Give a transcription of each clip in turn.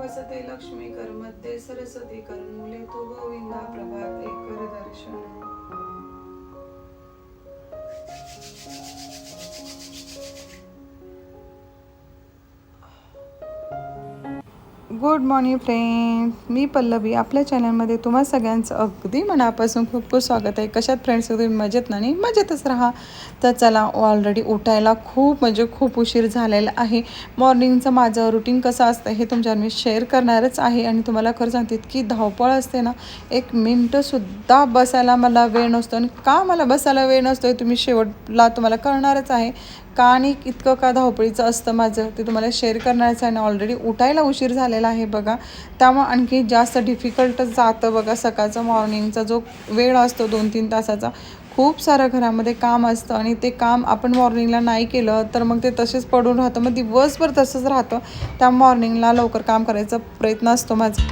वसते लक्ष्मीकर मध्ये सरस्वती कर मुले तो गोविंदा प्रभाते कर दर्शन. गुड मॉर्निंग फ्रेंड्स, मी पल्लवी आपल्या चॅनलमध्ये तुम्हा सगळ्यांचं अगदी मनापासून खूप खूप स्वागत आहे. कशात फ्रेंड्स तुम्ही मजेत ना? नाही मजेतच राहा. तर चला, ऑलरेडी उठायला खूप उशीर झालेला आहे. मॉर्निंगचं माझं रुटीन कसं असतं हे तुमच्यावर मी शेअर करणारच आहे. आणि तुम्हाला खरं सांगते की धावपळ असते ना, 1 मिनटंसुद्धा बसायला मला वेळ नसतो. आणि का मला बसायला वेळ नसतो हे तुम्ही शेवटला तुम्हाला कळणारच आहे. का आणि इतकं का धावपळीचं असतं माझं ते तुम्हाला शेअर करणारच आहे. आणि ऑलरेडी उठायला उशीर झालेला आहे बघा, त्यामुळे आणखी जास्त डिफिकल्टच जातं बघा. सकाळचा मॉर्निंगचा जो वेळ असतो 2-3 तासाचा, खूप सारं घरामध्ये काम असतं. आणि ते काम आपण मॉर्निंगला नाही केलं तर मग ते तसेच पडून राहतं, मग दिवसभर तसंच राहतं. त्या मॉर्निंगला लवकर काम करायचा प्रयत्न असतो माझा.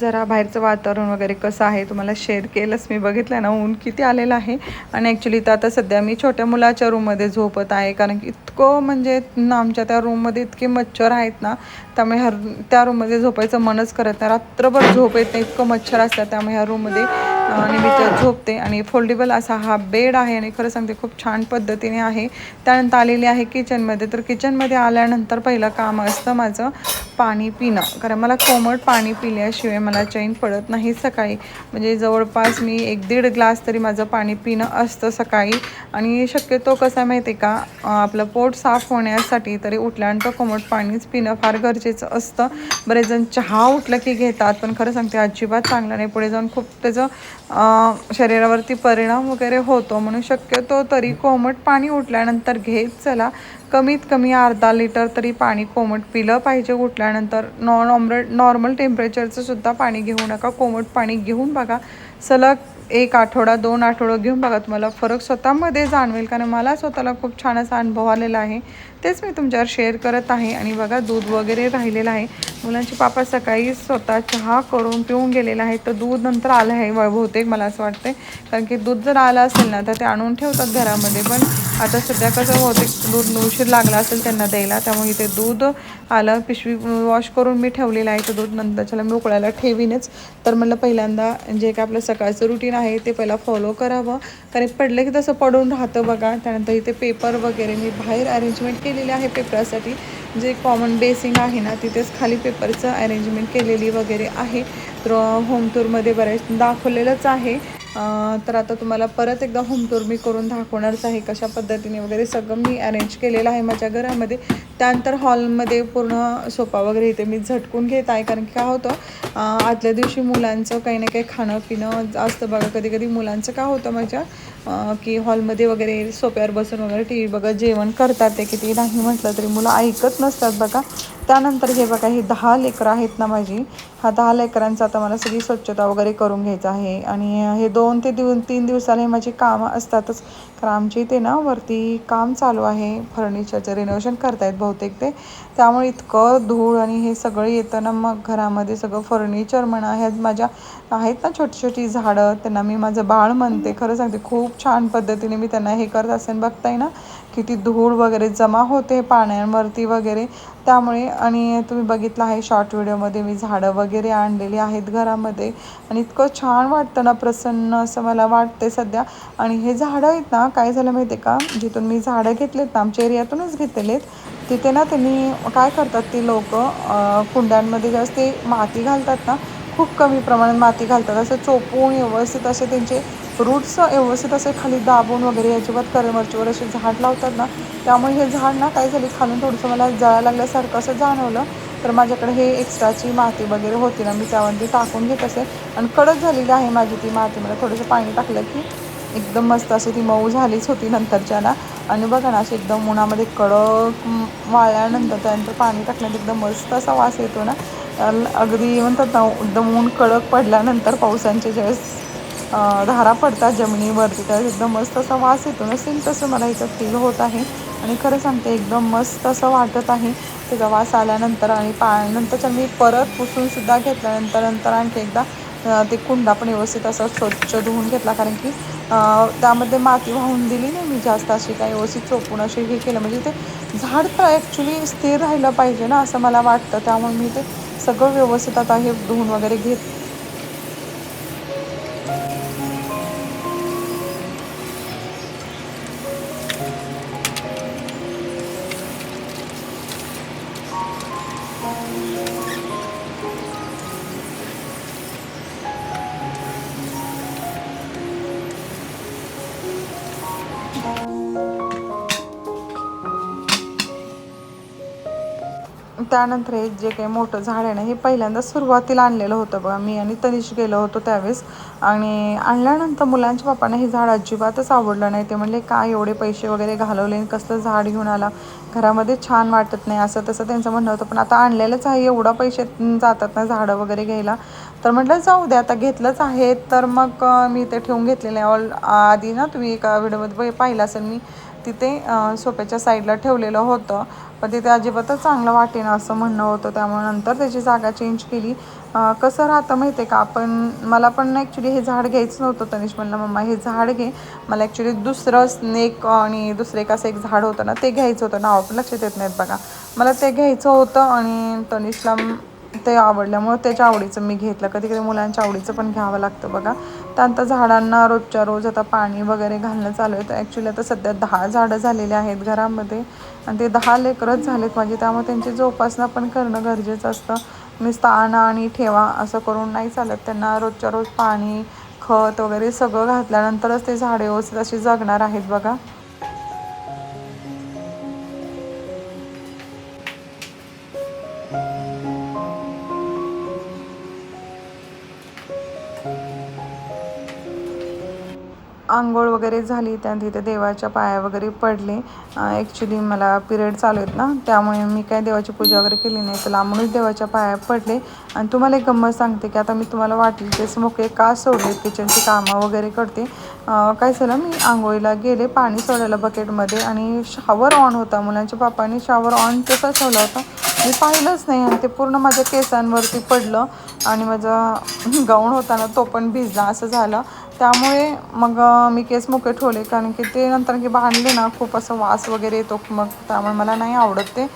जरा बाहेरचं वातावरण वगैरे कसं आहे तुम्हाला शेअर केलंच मी. बघितलं ना ऊन किती आलेलं आहे. आणि ॲक्च्युली तर आता सध्या मी छोट्या मुलाच्या रूममध्ये झोपत आहे, कारण की इतकं म्हणजे आमच्या त्या रूममध्ये इतके मच्छर आहेत ना, त्यामुळे त्या रूममध्ये झोपायचं मनच करत नाही. रात्रभर झोप येत नाही, इतकं मच्छर असतात. त्यामुळे ह्या रूममध्ये आणि मी त्यात झोपते. आणि फोल्डेबल असा हा बेड आहे आणि खरं सांगते खूप छान पद्धतीने आहे. त्यानंतर आलेली आहे किचनमध्ये. तर किचनमध्ये आल्यानंतर पहिलं काम असतं माझं पाणी पिणं, कारण मला कोमट पाणी पिल्याशिवाय मला चैन पडत नाही सकाळी. म्हणजे जवळपास मी 1-1.5 ग्लास तरी माझं पाणी पिणं असतं सकाळी. आणि शक्यतो कसं आहे माहिती आहे का, आपलं पोट साफ होण्यासाठी तरी उठल्यानंतर कोमट पाणीच पिणं फार गरजेचं असतं. बरेच जण चहा उठलं की घेतात, पण खरं सांगते अजिबात चांगलं नाही. पुढे जाऊन खूप त्याचं शरीरावरती परिणाम वगैरे होतो. म्हणून शक्यतो तरी कोमट पाणी उठल्यानंतर घेत चला. कमीत कमी अर्धा लिटर तरी पाणी कोमट पिलं पाहिजे उठल्यानंतर. नॉर्मल टेम्परेचरचं सुद्धा पाणी घेऊ नका, कोमट पाणी घेऊन बघा. सलग 1 आठवडा 2 आठवडं घेऊन बघा, तुम्हाला फरक स्वतःमध्ये जाणवेल. कारण मला स्वतःला खूप छान असा अनुभव आलेला आहे, तेच मी तुमच्यावर शेअर करत आहे. आणि बघा दूध वगैरे राहिलेलं आहे. मुलांचे पापा सकाळी स्वतः चहा करून पिऊन गेलेला आहे, तर दूध नंतर आलं आहे बहुतेक मला असं वाटतं. कारण की दूध जर आलं असेल ना तर ते आणून ठेवतात घरामध्ये, पण आता सध्या कसं बहुतेक दूध उशीर लागला असेल त्यांना द्यायला, त्यामुळे इथे दूध आलं. पिशवी वॉश करून मी ठेवलेलं आहे, तर दूध नंतरच्याला मी उकळायला ठेवीनच. तर म्हणलं पहिल्यांदा जे काय आपलं सकाळचं रुटीन आहे ते पहिला फॉलो करावं, कारण पडलं की तसं पडून राहतं बघा. त्यानंतर इथे पेपर वगैरे मी बाहेर अरेंजमेंट केलेले आहे पेपरासाठी. जे कॉमन बेसिंग आहे ना तिथेच खाली पेपरचं अरेंजमेंट केलेली वगैरे आहे. तर होम टूरमध्ये बरेच दाखवलेलंच आहे. तर आता तुम्हाला परत एकदा होम टूर मी करून दाखवणारच आहे, कशा पद्धतीने वगैरे सगळं मी अरेंज केलेलं आहे माझ्या घरामध्ये. त्यानंतर हॉलमध्ये पूर्ण सोफा वगैरे इथे मी झटकून घेत आहे, कारण की काय होतं आदल्या दिवशी मुलांचं काही ना काही खाणं पिणं असतं बघा. कधी कधी मुलांचं काय होतं माझ्या की हॉलमध्ये वगैरे सोप्यावर बसून वगैरे टी व्ही बघत जेवण करतात. ते किती नाही म्हटलं तरी मुलं ऐकत नसतात बघा. त्यानंतर हे बघा, ही 10 लेकरं आहेत ना माझी, हा 10 लेकरांचा आता मला सगळी स्वच्छता वगैरे करून घ्यायचं आहे. आणि हे 2 ते 3 दिवसाला हे माझी कामं असतातच. कारण आमच्या इथे ना वरती काम चालू आहे, फर्निचरचं रिनोव्हेशन करतायत बहुतेक ते, त्यामुळे इतकं धूळ आणि हे सगळं येतं ना. मग घरामध्ये सगळं फर्निचर म्हणा, ह्या माझ्या आहेत ना छोटी छोटी झाडं, त्यांना मी माझं बाळ म्हणते. खरं सांगते खूप छान पद्धतीने मी त्यांना हे करत असेल. बघताय ना किती धूळ वगैरे जमा होते पाण्यावरती वगैरे, त्यामुळे. आणि तुम्ही बघितलं आहे शॉर्ट व्हिडिओमध्ये मी झाडं वगैरे आणलेली आहेत घरामध्ये. आणि इतकं छान वाटतं ना, प्रसन्न असं मला वाटते सध्या. आणि हे झाडं आहेत ना, काय झालं माहिती आहे का, जिथून मी झाडं घेतलेत ना आमच्या एरियातूनच घेतलेले आहेत, तिथे ना त्यांनी काय करतात ती लोक कुंड्यांमध्ये जास्त माती घालतात ना, खूप कमी प्रमाणात माती घालतात. असं चोपून व्यवस्थित असे त्यांचे रूट्स व्यवस्थित असे खाली दाबून वगैरे अजिबात करमरचीवर असे झाड लावतात ना. त्यामुळे हे झाड ना काय झाली, खालून थोडंसं मला जळायला लागल्यासारखं असं जाणवलं. तर माझ्याकडे हे एक्स्ट्राची माती वगैरे होती ना, मी त्यावरती टाकून घेत असे. आणि कडक झालेली आहे माझी ती माती. मला थोडंसं पाणी टाकलं की एकदम मस्त अशी ती मऊ झालीच होती नंतरच्या ना. आणि बघा ना अशी एकदम उन्हामध्ये कडक वाळल्यानंतर त्यानंतर पाणी टाकल्यानंतर एकदम मस्त असा वास येतो ना. अगदी म्हणतात ना एकदम ऊन कडक पडल्यानंतर पावसांचे ज्यावेळेस धारा पडतात जमिनीवरती, त्यावेळेस एकदम मस्त असा वास येतो ना, सेम तसं मला इथं फील होत आहे. आणि खरं सांगते एकदम मस्त असं वाटत आहे त्याचा वास आल्यानंतर. आणि नंतरच्या मी परत पुसूनसुद्धा घेतल्यानंतर आणखी एकदा ते कुंडा पण व्यवस्थित असा स्वच्छ धुवून घेतला, कारण की त्यामध्ये माती वाहून दिली नाही मी जास्त, अशी काय व्यवस्थित चोपून असे हे केलं, म्हणजे ते झाड ॲक्च्युली स्थिर राहिलं पाहिजे ना असं मला वाटतं. त्यामुळे मी ते सगळं व्यवस्थित आता हे धुवून वगैरे घेत. त्यानंतर हे जे काही मोठं झाड आहे ना, हे पहिल्यांदा सुरुवातीला आणलेलं होतं बघा, मी आणि तनिष गेलो होतो त्यावेळेस. आणि आणल्यानंतर मुलांच्या पप्पांना हे झाड अजिबातच आवडलं नाही. ते म्हणले काय एवढे पैसे वगैरे घालवले, कसलं झाड घेऊन आला, घरामध्ये छान वाटत नाही, असं तसं त्यांचं म्हणणं होतं. पण आता आणलेलंच आहे, एवढा पैसे जातात ना झाडं वगैरे घ्यायला, तर म्हटलं जाऊ दे, आता घेतलंच आहे तर मग मी ते ठेवून घेतलेलं आहे. आधी ना तुम्ही एका व्हिडिओमध्ये पाहिलं असेल, मी तिथे सोफ्याच्या साईडला ठेवलेलं होतं, पण तिथे अजिबातच चांगलं वाटेना असं म्हणणं होतं. त्यामुळे नंतर त्याची जागा चेंज केली. कसं राहतं माहिती आहे का, मला पण ॲक्च्युली हे झाड घ्यायचं नव्हतं. तनिष म्हणलं मम्मा हे झाड घे, मला ॲक्च्युली दुसरं स्नेक आणि दुसरं एक असं एक झाड होतं ना, ते घ्यायचं होतं, नाव पण लक्षात येत नाहीत बघा, मला ते घ्यायचं होतं. आणि तनिषला ते आवडल्यामुळे त्याच्या आवडीचं मी घेतलं. कधी कधी मुलांच्या आवडीचं पण घ्यावं लागतं बघा. त्यानंतर झाडांना रोजच्या रोज आता पाणी वगैरे घालणं चालू आहे. तर ॲक्च्युली आता सध्या 10 झाडं झालेली आहेत घरामध्ये, आणि ते 10 लेकरच झालेत माझे, त्यामुळे त्यांची जोपासना पण करणं गरजेचं असतं. नुसतं आणा आणि ठेवा असं करून नाही चालत. त्यांना रोजच्या रोज पाणी, खत वगैरे सगळं घातल्यानंतरच ते झाडे व्यवस्थित अशी जगणार आहेत बघा. आंघोळ वगैरे झाली, त्या तिथे देवाच्या पाया वगैरे पडले. ॲक्च्युली मला पिरियड चालू आहेत ना, त्यामुळे मी काय देवाची पूजा वगैरे केली नाही, तर लांबूनच देवाच्या पाया पडले. आणि तुम्हाला एक गंमत सांगते की आता मी तुम्हाला वाटली तेच मोकळे का सोडले, किचनची कामं वगैरे करते. काय झालं, मी आंघोळीला गेले, पाणी सोडायला बकेटमध्ये, आणि शॉवर ऑन होता. मुलांच्या पप्पांनी शॉवर ऑन तसा ठेवला होता, मी पाहिलंच नाही, आणि ते पूर्ण माझ्या केसांवरती पडलं, आणि माझा गाऊन होता ना तो पण भिजला, असं झालं. त्यामुळे मग मी केस मोकळे ठेवले, कारण की ते नंतर की बांधले ना खूप असं वास वगैरे येतो, मग त्यामुळे मला नाही आवडत ते.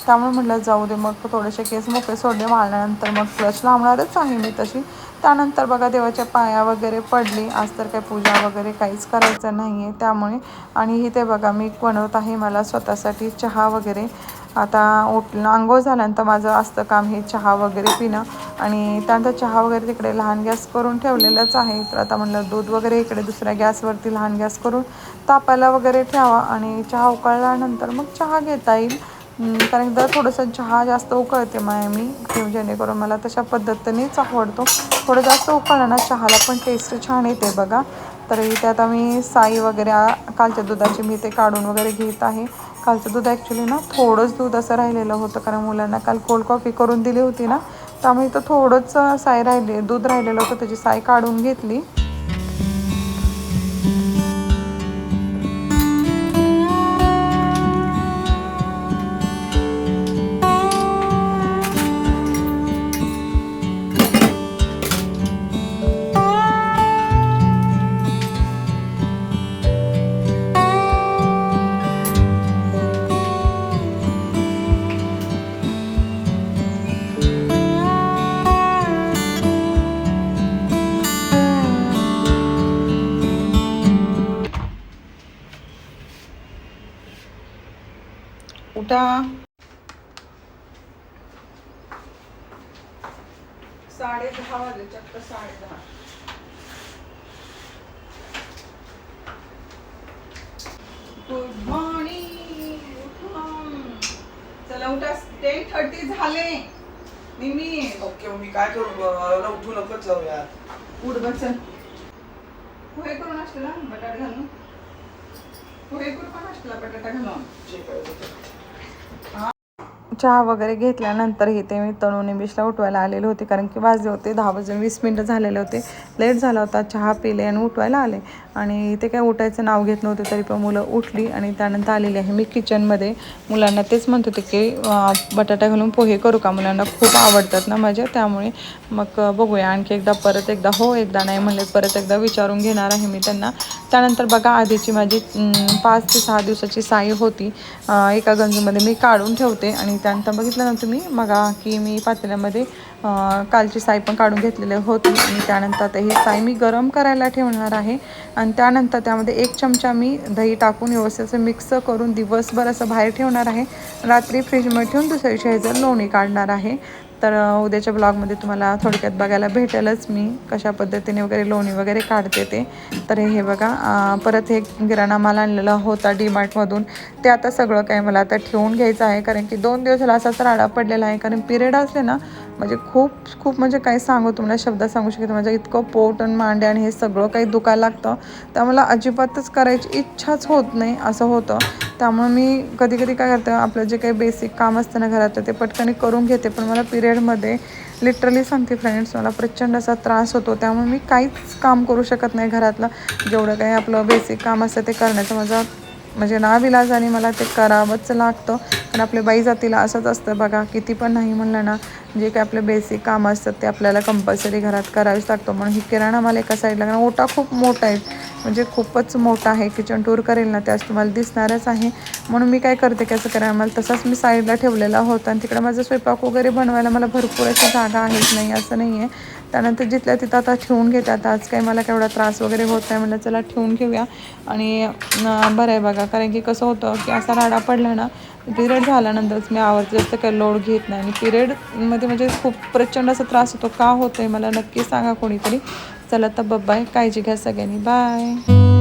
त्यामुळे म्हटलं जाऊ दे, मग थोडेसे केस मोकळे सोडले, वाळल्यानंतर मग फ्लश लावणारच आहे मी तशी. त्यानंतर बघा देवाच्या पाया वगैरे पडली. आज तर काही पूजा वगैरे काहीच करायचं नाही आहे त्यामुळे. आणि इथे बघा मी बनवत आहे मला स्वतःसाठी चहा वगैरे. आता आंघोळ झाल्यानंतर माझं असतं काम हे चहा वगैरे पिणं, आणि त्यानंतर चहा वगैरे तिकडे लहान गॅस करून ठेवलेलंच आहे. तर आता म्हटलं दूध वगैरे इकडे दुसऱ्या गॅसवरती लहान गॅस करून तापायला वगैरे ठेवा, आणि चहा उकळल्यानंतर मग चहा घेता येईल. कारण जर थोडंसं चहा जास्त उकळते मी, जेणेकरून मला तशा पद्धतीनेच आवडतो. थोडं जास्त उकळलं ना चहाला पण टेस्ट छान येते बघा. तर इथे आता मी साई वगैरे कालच्या दुधाची मी ते काढून वगैरे घेत आहे. कालचं दूध ॲक्च्युली ना थोडंच दूध असं राहिलेलं होतं, कारण मुलांना काल कोल्ड कॉफी करून दिली होती ना, त्यामुळे इथं थोडंच दूध राहिलेलं होतं, त्याची साई काढून घेतली. उठा. 10:30 वाजले, चक्क 10:30. Good morning. चला उठा, 10:30 झाले. ओके, मी काय करू, उठू नकोच जाऊ यार. उठ बस, चल. पोहे करून असला बटाटा घालून, पोहे करून पण असला बटाटा घालून. चहा वगैरे घेतल्यानंतर इथे मी तनू निमिषला उठवायला आलेले होते, कारण की वाजले होते 10:20 झालेले होते. लेट झाला होता. चहा पिले आणि उठवायला आले आणि इथे काय उठायचं नाव घेत नव्हते, तरी पण मुलं उठली आणि त्यानंतर आलेली आहे मी किचनमध्ये. मुलांना तेच म्हणत होते की बटाटा घालून पोहे करू का, मुलांना खूप आवडतात ना माझ्या, त्यामुळे मग बघूया आणखी एकदा, परत एकदा हो एकदा नाही म्हणले, परत एकदा विचारून घेणार आहे मी त्यांना. त्यानंतर बघा आधीची माझी 5 ते 6 दिवसाची साई होती, एका गंजमध्ये मी काढून ठेवते. आणि त्यानंतर बघितलं ना तुम्ही मगा की मी पातेल्यामध्ये कालची साई पण काढून घेतलेली होती. आणि त्यानंतर आता ही साई मी गरम करायला ठेवणार आहे आणि त्यानंतर त्यामध्ये 1 चमचा मी दही टाकून व्यवस्थित असं मिक्स करून दिवसभर असं बाहेर ठेवणार आहे. रात्री फ्रीजमध्ये ठेवून दुसऱ्या दिवशी ह्याचं लोणी काढणार आहे. तर उद्याच्या ब्लॉगमध्ये तुम्हाला थोडक्यात बघायला भेटेलच मी कशा पद्धतीने वगैरे लोणी वगैरे काढते ते. तर हे बघा परत हे किराणा माल आणलेला होता डीमार्टमधून, ते आता सगळं काही मला आता ठेवून घ्यायचं आहे, कारण की 2 दिवस झाला असाच राडा पडलेला आहे. कारण पिरियड असले ना म्हणजे खूप म्हणजे काय सांगू तुम्हाला, शब्द सांगू शकते. माझं इतकं पोट आणि मांडे आणि हे सगळं काही दुखायला लागतं, त्यामुळे अजिबातच करायची इच्छाच होत नाही असं होतं. त्यामुळे मी कधी कधी काय करते, आपलं जे काही बेसिक काम असतं ना घरात ते पटकन करून घेते. पण मला पिरियडमध्ये लिटरली सांगते फ्रेंड्स, मला प्रचंड असा त्रास होतो, त्यामुळे मी काहीच काम करू शकत नाही घरातलं. जेवढं काही आपलं बेसिक काम असतं ते करण्याचं माझं म्हणजे नाविलाजाने मला ते करावंच लागतं. कारण आपल्या बाई जातीला असंच असतं बघा, किती पण नाही म्हणलं ना, जे काही आपले बेसिक काम असतात ते आपल्याला कंपल्सरी घरात करावेच लागतं. म्हणून ही किराणा मला एका साईडला, कारण ओटा खूप मोठा आहे, म्हणजे खूपच मोठा आहे. किचन टूर करेल ना त्याच तुम्हाला दिसणारच आहे. म्हणून मी काय करते की असं करायला, मला तसाच मी साईडला ठेवलेला होता. आणि तिकडे माझं स्वयंपाक वगैरे बनवायला मला भरपूर अशी जागा आहेच नाही असं नाही आहे. त्यानंतर जिथल्या तिथं आता ठेवून घेतात. आज काही मला केवढा त्रास वगैरे होत नाही, म्हणलं चला ठेवून घेऊया. आणि बरं आहे बघा, कारण की कसं होतं की असा राडा पडला ना, पिरियड झाल्यानंतरच मी आवडते, जास्त काही लोड घेत नाही. आणि पिरियडमध्ये म्हणजे खूप प्रचंड असा त्रास होतो, का होतो आहे मला नक्की सांगा कोणीतरी. चला तर बाय, काळजी घ्या सगळ्यांनी, बाय.